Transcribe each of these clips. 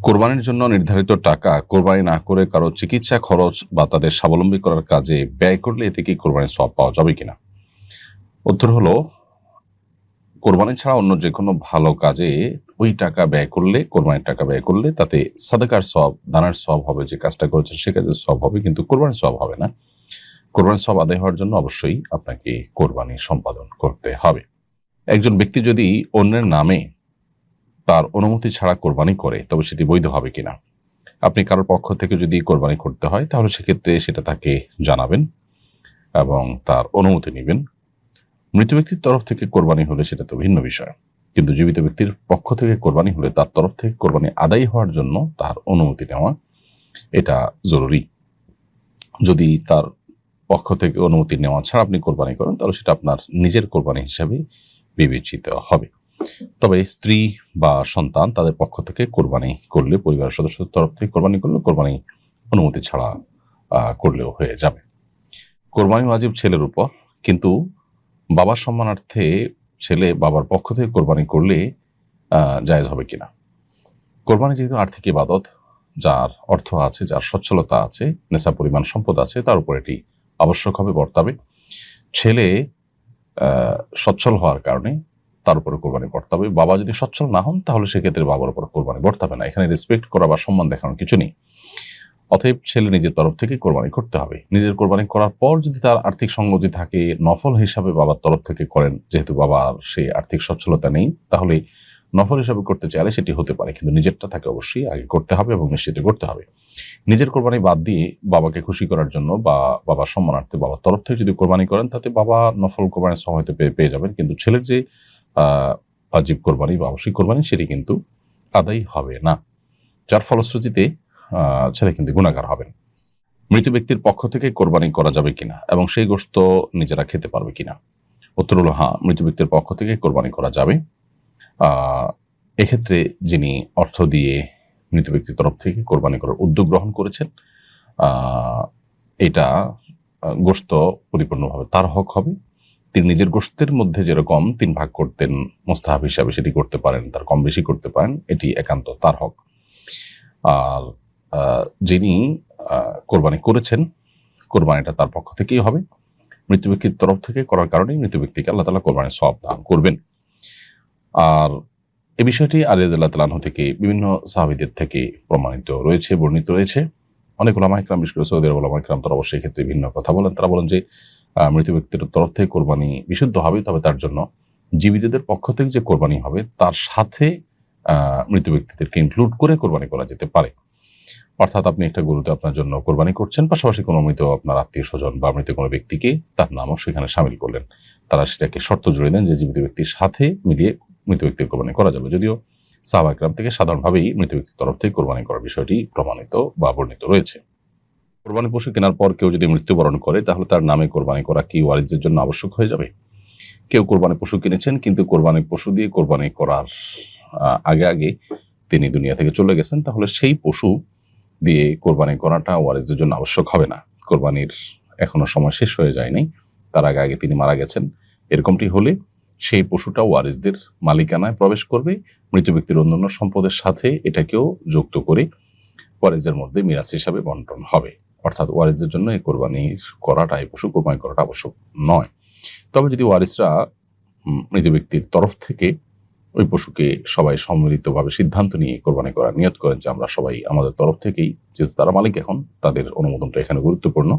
কোরবানির জন্য নির্ধারিত টাকা কোরবানি না করে কারো চিকিৎসা খরচ বা তাদের স্বাবলম্বী করার কাজে ব্যয় করলে এতে কি কোরবানির সওয়াব পাওয়া যাবে কিনা? উত্তর হলো, কোরবানি ছাড়া অন্য যে কোনো ভালো কাজে ওই টাকা ব্যয় করলে, কোরবানির টাকা ব্যয় করলে তাতে সাদাকার সওয়াব, দানের সওয়াব হবে। যে কাজটা করেছেন সে কাজের সওয়াব হবে, কিন্তু কোরবানির সওয়াব হবে না। কোরবানির সওয়াব আদায় হওয়ার জন্য অবশ্যই আপনাকে কোরবানি সম্পাদন করতে হবে। একজন ব্যক্তি যদি অন্যের নামে তার অনুমতি ছাড়া কোরবানি করে, তবে সেটি বৈধ হবে কিনা? আপনি কারোর পক্ষ থেকে যদি কোরবানি করতে হয়, তাহলে সেক্ষেত্রে সেটা তাকে জানাবেন এবং তার অনুমতি নেবেন। মৃত ব্যক্তির তরফ থেকে কোরবানি হলে সেটা তো ভিন্ন বিষয়, কিন্তু জীবিত ব্যক্তির পক্ষ থেকে কোরবানি হলে তার তরফ থেকে কোরবানি আদায় হওয়ার জন্য তার অনুমতি নেওয়া এটা জরুরি। যদি তার পক্ষ থেকে অনুমতি নেওয়া ছাড়া আপনি কোরবানি করেন, তাহলে সেটা আপনার নিজের কোরবানি হিসাবে বিবেচিত হবে। তবে স্ত্রী বা সন্তান তাদের পক্ষ থেকে কোরবানি করলে, পরিবারের সদস্যদের তরফ থেকে কোরবানি করলে, কোরবানি অনুমতি ছাড়া করলেও হয়ে যাবে। কোরবানি ওয়াজিব ছেলের উপর, কিন্তু বাবার সম্মানার্থে ছেলে বাবার পক্ষ থেকে কোরবানি করলে জায়েজ হবে কিনা? কোরবানি যেহেতু আর্থিক ইবাদত, যার অর্থ আছে, যার সচ্ছলতা আছে, নেশা পরিমাণ সম্পদ আছে, তার উপর এটি আবশ্যক হবে, বর্তাবে। ছেলে সচ্ছল হওয়ার কারণে তার উপরে কোরবানি বর্তাবে হবে। বাবা যদি সচ্ছল না হন, তাহলে সেক্ষেত্রে বাবার উপর কোরবানি বর্তাবে না। এখানে রেসপেক্ট করা বা সম্মান দেখানোর কিছু নেই। অতএব ছেলে নিজের তরফ থেকে কোরবানি করতে হবে। নিজের কোরবানি করার পর যদি তার আর্থিক সঙ্গতি থাকে, নফল হিসাবে বাবার তরফ থেকে করেন, যেহেতু বাবার সেই আর্থিক সচ্ছলতা নেই, তাহলে নফল হিসাবে করতে চাইলে সেটি হতে পারে, কিন্তু নিজেরটা তাকে অবশ্যই আগে করতে হবে এবং নিশ্চিত করতে হবে। নিজের কোরবানি বাদ দিয়ে বাবাকে খুশি করার জন্য বা বাবার সম্মানার্থে বাবার তরফ থেকে যদি কোরবানি করেন, তাতে বাবা নফল কোরবানির সওয়াব হয়তো পেয়ে যাবেন, কিন্তু ছেলের যে ওয়াজিব কোরবানি বা আবশ্যিক কোরবানি সেটি কিন্তু আদায় হবে না, যার ফলশ্রুতিতে ছেলে কিন্তু গুনাহগার হবেন। মৃত ব্যক্তির পক্ষ থেকে কোরবানি করা যাবে কিনা এবং সেই গোশত নিজেরা খেতে পারবে কিনা? উত্তর হলো হ্যাঁ, মৃত ব্যক্তির পক্ষ থেকে কোরবানি করা যাবে। এক্ষেত্রে যিনি অর্থ দিয়ে মৃত ব্যক্তির তরফ থেকে কোরবানি করার উদ্যোগ গ্রহণ করেছেন, এটা গোশত পরিপূর্ণভাবে তার হক হবে। তিনি নিজের গোশতের মধ্যে যেরকম 3 ভাগ করতেন মুস্তাহাব হিসাবে, সেটি করতে পারেন, তার কম বেশি করতে পারেন, এটি একান্ত তার হক। আর যিনি কোরবানি করেছেন, কোরবানিটা তার পক্ষ থেকেই হবে। মৃত ব্যক্তির তরফ থেকে করার কারণেই মৃত ব্যক্তিকে আল্লাহ তাআলা কোরবানির সওয়াব দান করবেন। আর এই বিষয়টি আলী রাদিয়াল্লাহু তাআলা আনহু থেকে, বিভিন্ন সাহাবীদের থেকে প্রমাণিত রয়েছে, বর্ণিত রয়েছে। অনেক উলামা ইকরাম, বিশেষ করে সৌদি আরব উলামা ইকরাম, তারা অবশ্যই এই ক্ষেত্রে ভিন্ন কথা বলেন। তারা বলেন যে মৃত ব্যক্তির তরফ থেকে কোরবানি বিশুদ্ধ হবে, তবে তার জন্য জীবিতদের পক্ষ থেকে যে কোরবানি হবে তার সাথে মৃত ব্যক্তিদেরকে ইনক্লুড করে কোরবানি করা যেতে পারে। অর্থাৎ আপনি একটা গরুতে আপনার জন্য কোরবানি করছেন, পাশাপাশি কোনো মৃত আপনার আত্মীয় স্বজন বা মৃত কোনো ব্যক্তিকে, তার নামও সেখানে সামিল করলেন। তারা সেটাকে শর্ত জুড়ে দেন যে জীবিত ব্যক্তির সাথে মিলিয়ে মৃত ব্যক্তির কোরবানি করা যাবে। যদিও সাহাবা ইকরাম থেকে সাধারণভাবেই মৃত ব্যক্তির তরফ থেকে কোরবানি করার বিষয়টি প্রমাণিত বা বর্ণিত রয়েছে। কোরবানি পশু কেনার পর কেউ যদি মৃত্যুবরণ করে, তাহলে তার নামে কোরবানি করা কি ওয়ারিসদের জন্য আবশ্যক হয়ে যাবে? কেউ কোরবানি পশু কিনেছেন, কিন্তু কোরবানি পশু দিয়ে কোরবানি করার আগে তিনি দুনিয়া থেকে চলে গেছেন, তাহলে সেই পশু দিয়ে কোরবানি করাটা ওয়ারিসদের জন্য আবশ্যক হবে না। কোরবানির এখনো সময় শেষ হয়ে যায়নি, তার আগে তিনি মারা গেছেন। এরকমটি হলে সেই পশুটা ওয়ারিসদের মালিকানায় প্রবেশ করবে, মৃত ব্যক্তির অন্যান্য সম্পদের সাথে এটাকেও যুক্ত করে ওয়ারিসদের মধ্যে মিরাস হিসাবে বন্টন হবে। অর্থাৎ ওয়ারিসদের জন্য এই কোরবানির করাটা, এই পশু কোরবানি করাটা আবশ্যক নয়। তবে যদি ওয়ারিসরা মৃত ব্যক্তির তরফ থেকে ওই পশুকে সবাই সম্মিলিতভাবে সিদ্ধান্ত নিয়ে কোরবানি করার নিয়ত করেন যে আমরা সবাই আমাদের তরফ থেকেই, যেহেতু তারা মালিক এখন, তাদের অনুমোদনটা এখানে গুরুত্বপূর্ণ।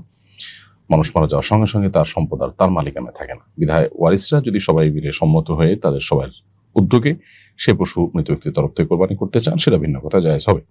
মানুষ মারা যাওয়ার সঙ্গে সঙ্গে তার সম্পদ আর তার মালিকানায় থাকে না, বিধায় ওয়ারিসরা যদি সবাই মিলে সম্মত হয়ে তাদের সবার উদ্যোগে সে পশু মৃত ব্যক্তির তরফ থেকে কোরবানি করতে চান, সেটা ভিন্ন কথা, জায়েজ হবে।